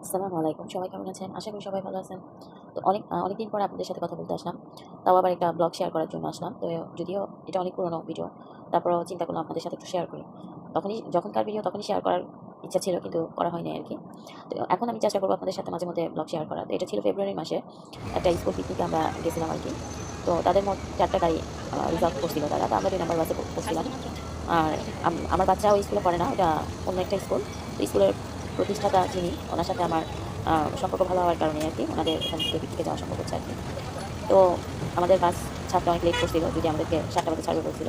আসসালামু আলাইকুম। সবাই কেমন আছেন? আশা করি সবাই ভালো আছেন। তো অনেকদিন পরে আপনাদের সাথে কথা বলতে আসলাম। তাও আবার একটা ব্লগ শেয়ার করার জন্য আসলাম। তো যদিও এটা অনেক পুরনো ভিডিও, তারপরেও চিন্তা করলাম আপনাদের সাথে একটু শেয়ার করি। যখনকার ভিডিও তখনই শেয়ার করার ইচ্ছা ছিল, কিন্তু করা হয়নি আরকি। তো এখন আমি চেষ্টা করব আপনাদের সাথে মাঝে মধ্যে ব্লগ শেয়ার করার। তো এটা ছিল ফেব্রুয়ারি মাসে একটা স্কুল পিকনিকে আমরা গেছিলাম আরকি। তো তাদের মোট ৪ টা গাড়ি রিজার্ভ করছিল তারা। তো আমরা ২ নাম্বার বাসে করছিলাম। আর আমার বাচ্চা ওই স্কুলে পড়ে না, ওটা অন্য একটা স্কুল। তো স্কুলের প্রতিষ্ঠাতা যিনি, ওনার সাথে আমার সম্পর্ক ভালো হওয়ার কারণে আরকি ওনাদের এখান থেকে পিকনিকে যাওয়া সম্ভব হচ্ছে আরকি। তো আমাদের বাস ছাড়তে অনেক লেট করছিল, যদি আমাদেরকে ৭টা বাজে ছাড়বে বলছিল।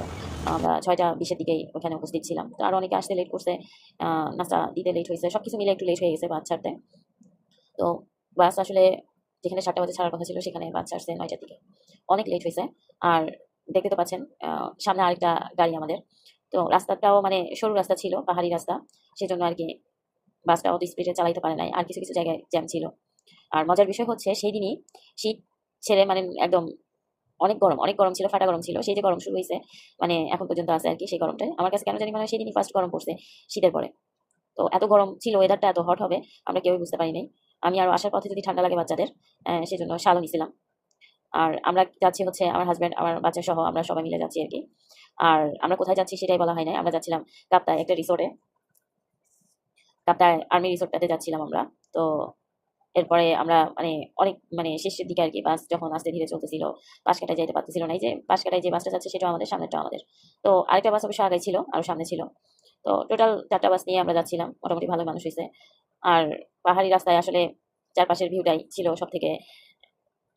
আমরা ৬টা ২০ এর দিকেই ওখানে উপস্থিত ছিলাম। তো আরও অনেকে আসতে লেট করছে, নাস্তা দিতে লেট হয়েছে। সবকিছু মিলে একটু লেট হয়ে গেছে বাস ছাড়তে। তো বাস আসলে যেখানে ৭টা বাজে ছাড়ার কথা ছিল, সেখানে বাস ছাড়ছে ৯টার দিকে। অনেক লেট হইছে। আর দেখতে তো পাচ্ছেন সামনে আরেকটা গাড়ি আমাদের। তো রাস্তাটাও মানে সরু রাস্তা ছিল, পাহাড়ি রাস্তা। সেজন্য আরকি বাসটা অত স্পিডে চালাইতে পারে নাই। আর কিছু জায়গায় জ্যাম ছিল। আর মজার বিষয় হচ্ছে সেইদিনই শীত ছেড়ে মানে একদম অনেক গরম ছিল, ফাটা গরম ছিল। সেই যে গরম শুরু হইছে, মানে এখন পর্যন্ত আছে আরকি সেই গরমটাই। আমার কাছে কেন জানি মনে হয় সেদিনই ফার্স্ট গরম পড়ছে শীতের পরে। তো এত গরম ছিল, ওয়েদারটা এত হট হবে আমরা কেউই বুঝতে পারি নাই। আমি আরো আসার পথে যদি ঠান্ডা লাগে বাচ্চাদের, সেজন্য শালও নিছিলাম। আর আমরা যাচ্ছি হচ্ছে আমার হাসব্যান্ড, আমার বাচ্চা সহ আমরা সবাই মিলে যাচ্ছি আরকি। আর আমরা কোথায় যাচ্ছি সেটাই বলা হয় নাই। আমরা যাচ্ছিলাম কাপ্তায় একটা রিসোর্টে। কাপ্তায় আর্মি রিসোর্টটাতে যাচ্ছিলাম আমরা। তো এরপরে আমরা মানে অনেক মানে শেষের দিকে আরকি বাস যখন আস্তে ধীরে চলতেছিল, পাশ কাটায় যাইতে পারতেছিল না। এই যে পাশ কাটায় যে বাসটা যাচ্ছে সেটাও আমাদের, সামনেরটাও আমাদের। তো আরেকটা বাস অবশ্য আগায় ছিল, আরো সামনে ছিল। তো টোটাল ৪ টা বাস নিয়ে আমরা যাচ্ছিলাম। মোটামুটি ভালোই মানুষ হইছে। আর পাহাড়ি রাস্তায় আসলে চারপাশের ভিউটাই ছিল সবথেকে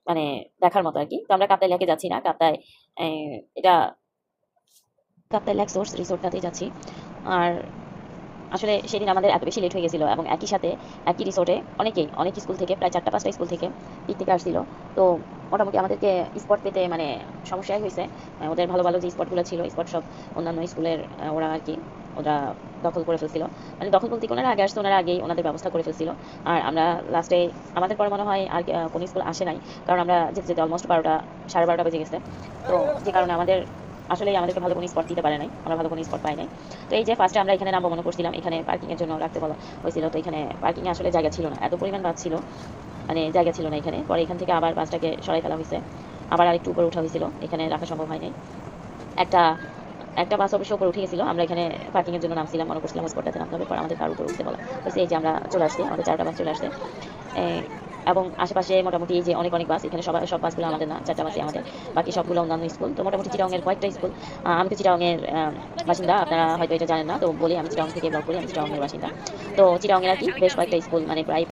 মানে দেখার মতো আরকি। তো আমরা কাপ্তাই লেকে যাচ্ছি না। এ এটা কাপ্তাই লেক সোর্স রিসোর্টটাতেই যাচ্ছি। আর আসলে সেদিন আমাদের এত বেশি লেট হয়ে গেছিল, এবং একই সাথে একই রিসোর্টে অনেক স্কুল থেকে, প্রায় ৪টা ৫টা স্কুল থেকে পিকনিকে আসছিল। তো মোটামুটি আমাদেরকে স্পট পেতে মানে সমস্যাই হয়েছে। ওদের ভালো যে স্পটগুলো ছিল, স্পট সব অন্যান্য স্কুলের ওরা আর কি ওরা দখল করে ফেলছিল। মানে দখল বলতে ওনারা আগে আসছে, ওনারা আগেই ওনাদের ব্যবস্থা করে ফেলছিল। আর আমরা লাস্টে আমাদের পরে মনে হয় আর কোনো স্কুল আসে নাই, কারণ আমরা যেতে অলমোস্ট ১২টা ১২:৩০ বেজে গেছে। তো যে কারণে আসলেই আমাদেরকে ভালো কোনো স্পট দিতে পারে নাই, আমরা ভালো কোনো স্পট পাই নাই। তো এই যে ফার্স্টে আমরা এখানে নামবো মনে করছিলাম, এখানে পার্কিং এর জন্য রাখতে বলা হয়েছিল। তো এখানে পার্কিং এ আসলে জায়গা ছিল না, এত পরিমাণ বাস ছিল, মানে জায়গা ছিল না এখানে। পরে এখান থেকে আবার বাসটাকে সরাই ফেলা হয়েছে, আবার আরেকটু উপরে উঠা হয়েছিল, এখানে রাখা সম্ভব হয় নাই। একটা একটা বাস অবশ্য উপরে উঠে গেছিল, আমরা এখানে পার্কিং এর জন্য নামছিলাম, মনে করছিলাম স্পটটাতে নামতে হবে, পরে আমাদের কার উপরে উঠতে বলা হয়েছে। এই যে আমরা চলে আসছি, আমাদের 4টা বাস চলে আসছে। এবং আশেপাশে মোটামুটি এই যে অনেক বাস, এখানে সব বাসগুলো আমাদের না, 4টা বাসই আমাদের, বাকি সবগুলো অন্যান্য স্কুল। তো মোটামুটি চিটাগংয়ের কয়েকটা স্কুল। আমি তো চিটাগংয়ের বাসিন্দা, আপনারা হয়তো এটা জানেন না, তো বলি আমি চিটাগং থেকে ব্লগ করি, আমি চিটাগংয়ের বাসিন্দা। তো চিটাগংয়ের আর কি বেশ কয়েকটা স্কুল, মানে প্রায়